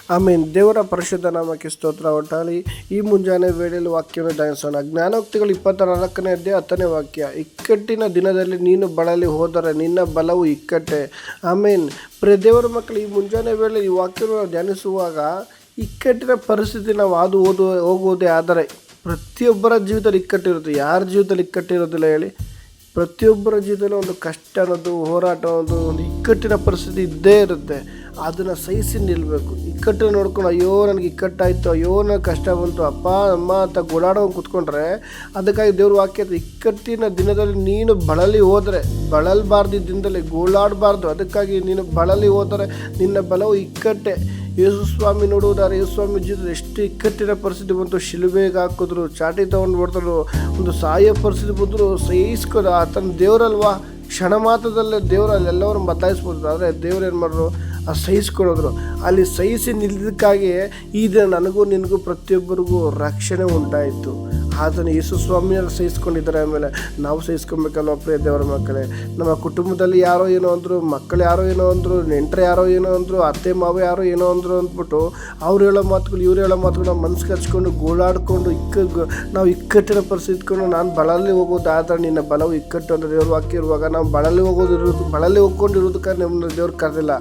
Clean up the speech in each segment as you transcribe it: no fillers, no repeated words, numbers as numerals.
ಆಮೇನ್. ದೇವರ ಪರಿಶುದ್ಧ ನಾಮಕ್ಕೆ ಸ್ತೋತ್ರ ಹೊರಟಾಗಲಿ. ಈ ಮುಂಜಾನೆ ವೇಳೆಯಲ್ಲಿ ವಾಕ್ಯವನ್ನು ಧ್ಯಾನಿಸೋಣ. ಜ್ಞಾನೋಕ್ತಿಗಳು 24ನೇ ಅಧ್ಯಾಯ 10ನೇ ವಾಕ್ಯ. ಇಕ್ಕಟ್ಟಿನ ದಿನದಲ್ಲಿ ನೀನು ಬಳಲಿ ಹೋದರೆ ನಿನ್ನ ಬಲವು ಇಕ್ಕಟ್ಟೆ. ಆಮೇನ್. ಪ್ರಿಯ ದೇವರ ಮಕ್ಕಳು, ಈ ಮುಂಜಾನೆ ವೇಳೆ ಈ ವಾಕ್ಯವನ್ನು ನಾವು ಧ್ಯಾನಿಸುವಾಗ ಇಕ್ಕಟ್ಟಿನ ಪರಿಸ್ಥಿತಿ ನಾವು ಹೋಗುವುದೇ ಆದರೆ ಪ್ರತಿಯೊಬ್ಬರ ಜೀವಿತದಲ್ಲಿ ಇಕ್ಕಟ್ಟಿರುತ್ತೆ. ಯಾರ ಜೀವಿತದಲ್ಲಿ ಇಕ್ಕಟ್ಟಿರೋದಿಲ್ಲ ಹೇಳಿ? ಪ್ರತಿಯೊಬ್ಬರ ಜೀವಿತದಲ್ಲಿ ಒಂದು ಕಷ್ಟ ಅನ್ನೋದು, ಹೋರಾಟ ಅನ್ನೋದು, ಒಂದು ಇಕ್ಕಟ್ಟಿನ ಪರಿಸ್ಥಿತಿ ಇದ್ದೇ ಇರುತ್ತೆ. ಅದನ್ನು ಸಹಿಸಿ ನಿಲ್ಲಬೇಕು. ಇಕ್ಕಟ್ಟನ್ನು ನೋಡ್ಕೊಂಡು ಅಯ್ಯೋ ನನಗೆ ಇಕ್ಕಟ್ಟಾಯಿತು, ಅಯ್ಯೋ ನನಗೆ ಕಷ್ಟ ಬಂತು, ಅಪ್ಪ ಅಮ್ಮ ಅಂತ ಗೋಳಾಡೋಂಗೆ ಕೂತ್ಕೊಂಡ್ರೆ, ಅದಕ್ಕಾಗಿ ದೇವ್ರ ವಾಕ್ಯ ಇಕ್ಕಟ್ಟಿನ ದಿನದಲ್ಲಿ ನೀನು ಬಳಲಿ ಹೋದರೆ, ಬಳಲಬಾರ್ದು, ದಿನದಲ್ಲಿ ಗೋಳಾಡಬಾರ್ದು, ಅದಕ್ಕಾಗಿ ನೀನು ಬಳಲಿ ಹೋದರೆ ನಿನ್ನ ಬಲವು ಇಕ್ಕಟ್ಟೆ. ಯೇಸು ಸ್ವಾಮಿ ನೋಡುವುದಾರೆ, ಯೇಸು ಸ್ವಾಮಿ ಜೀವಿತದಲ್ಲಿ ಎಷ್ಟು ಇಕ್ಕಟ್ಟಿನ ಪರಿಸ್ಥಿತಿ ಬಂತು, ಶಿಲುಬೆಗೆ ಹಾಕಿದ್ರು, ಚಾಟಿ ತೊಗೊಂಡು ಬಿಡ್ತಾರೆ, ಒಂದು ಸಾಯೋ ಪರಿಸ್ಥಿತಿ ಬಂದರು, ಸಹಿಸ್ಕೋದು ಆತನ ದೇವರಲ್ವಾ. ಕ್ಷಣ ಮಾತ್ರದಲ್ಲೇ ದೇವರಲ್ಲಿ ಎಲ್ಲರೂ ಬದಲಾಯಿಸ್ಬೋದು. ಆದರೆ ದೇವ್ರು ಏನು ಮಾಡಿದ್ರು? ಸಹಿಸ್ಕೊಡೋದ್ರು. ಅಲ್ಲಿ ಸಹಿಸಿ ನಿಲ್ಲದಕ್ಕಾಗಿ ಈ ದಿನ ನನಗೂ ನಿನಗೂ ಪ್ರತಿಯೊಬ್ಬರಿಗೂ ರಕ್ಷಣೆ ಉಂಟಾಯಿತು. ಆತನ ಯೇಸು ಸ್ವಾಮಿಯನ್ನು ಸಹಿಸ್ಕೊಂಡಿದ್ದಾರೆ. ಆಮೇಲೆ ನಾವು ಸಹಿಸ್ಕೊಬೇಕಲ್ವ ಪ್ರಿಯ ದೇವರ ಮಕ್ಕಳೇ? ನಮ್ಮ ಕುಟುಂಬದಲ್ಲಿ ಯಾರೋ ಏನೋ ಅಂದರು, ಮಕ್ಕಳು ಯಾರೋ ಏನೋ ಅಂದರು, ನೆಂಟರು ಯಾರೋ ಏನೋ ಅಂದರು, ಅತ್ತೆ ಮಾವ ಯಾರೋ ಏನೋ ಅಂದರು ಅಂದ್ಬಿಟ್ಟು ಅವ್ರು ಹೇಳೋ ಮಾತುಗಳು ಇವ್ರು ಹೇಳೋ ಮಾತುಗಳು ನಾವು ಮನಸ್ಸು ಹಚ್ಕೊಂಡು ಗೋಳಾಡ್ಕೊಂಡು ನಾವು ಇಕ್ಕಟ್ಟಿನ ಪರಿಸ್ಥಿತಿ ಇಟ್ಕೊಂಡು ನಾನು ಬಳಲಿ ಹೋಗೋದು. ಆದರೆ ನಿನ್ನ ಬಲವು ಇಕ್ಕಟ್ಟು ಅಂದರೆ ದೇವ್ರ ವಾಕ್ಯ ಇರುವಾಗ ನಾವು ಬಳಲಿ ಹೋಗ್ಕೊಂಡಿರೋದಕ್ಕೆ ನಮ್ಮನ್ನ ದೇವ್ರು ಕರೆದಿಲ್ಲ.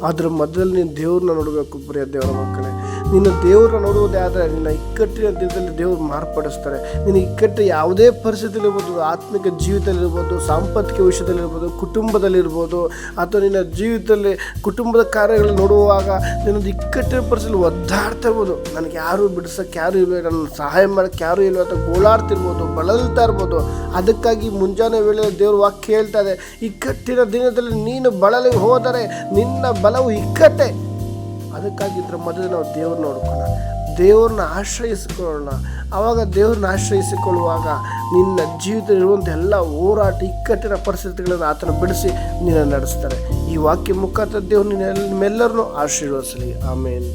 ಅದ್ರ ಮೊದಲು ನೀನು ದೇವ್ರನ್ನ ನೋಡಬೇಕು ಪ್ರಿಯ ದೇವರ ಮಕ್ಕಳೇ. ನಿನ್ನ ದೇವ್ರನ್ನ ನೋಡುವುದೇ ಆದರೆ ನಿನ್ನ ಇಕ್ಕಟ್ಟಿನ ದಿನದಲ್ಲಿ ದೇವ್ರು ಮಾರ್ಪಡಿಸ್ತಾರೆ. ನಿನ್ನ ಇಕ್ಕಟ್ಟು ಯಾವುದೇ ಪರಿಸ್ಥಿತಿಯಲ್ಲಿರ್ಬೋದು, ಆತ್ಮಿಕ ಜೀವಿತದಲ್ಲಿರ್ಬೋದು, ಸಾಂಪತ್ತಿಕ ವಿಷಯದಲ್ಲಿರ್ಬೋದು, ಕುಟುಂಬದಲ್ಲಿರ್ಬೋದು, ಅಥವಾ ನಿನ್ನ ಜೀವಿತದಲ್ಲಿ ಕುಟುಂಬದ ಕಾರ್ಯಗಳು ನೋಡುವಾಗ ನಿನ್ನೊಂದು ಇಕ್ಕಟ್ಟಿನ ಪರಿಸ್ಥಿತಿ ಒದ್ದಾಡ್ತಾ ಇರ್ಬೋದು. ನನಗೆ ಯಾರು ಬಿಡಿಸೋಕ್ಕೆ ಯಾರು ಇಲ್ವೇ, ನನ್ನ ಸಹಾಯ ಮಾಡೋಕ್ಕೆ ಯಾರು ಇಲ್ವೋ ಅಂತ ಗೋಳಾಡ್ತಿರ್ಬೋದು, ಬಳಲ್ತಾ ಇರ್ಬೋದು. ಅದಕ್ಕಾಗಿ ಮುಂಜಾನೆ ವೇಳೆ ದೇವ್ರ ವಾಕ್ಯ ಹೇಳ್ತಾ ಇದೆ, ಇಕ್ಕಟ್ಟಿನ ದಿನದಲ್ಲಿ ನೀನು ಬಳಲಿ ಹೋದರೆ ನಿನ್ನ ಬಲವು ಇಕ್ಕಟ್ಟೆ. ಅದಕ್ಕಾಗಿದ್ರೆ ಮೊದಲು ನಾವು ದೇವ್ರನ್ನ ನೋಡ್ಕೊಳ್ಳೋಣ, ದೇವ್ರನ್ನ ಆಶ್ರಯಿಸಿಕೊಳ್ಳೋಣ. ಆವಾಗ ದೇವ್ರನ್ನ ಆಶ್ರಯಿಸಿಕೊಳ್ಳುವಾಗ ನಿನ್ನ ಜೀವಿತದಲ್ಲಿರುವಂಥ ಎಲ್ಲ ಹೋರಾಟ, ಇಕ್ಕಟ್ಟಿನ ಪರಿಸ್ಥಿತಿಗಳನ್ನು ಆತನ ಬಿಡಿಸಿ ನಿನ್ನ ನಡೆಸ್ತಾರೆ. ಈ ವಾಕ್ಯ ಮುಖಾಂತರ ದೇವ್ರು ನಿಮ್ಮೆಲ್ಲರನ್ನೂ ಆಶೀರ್ವದಿಸಲಿ. ಆಮೇನ್.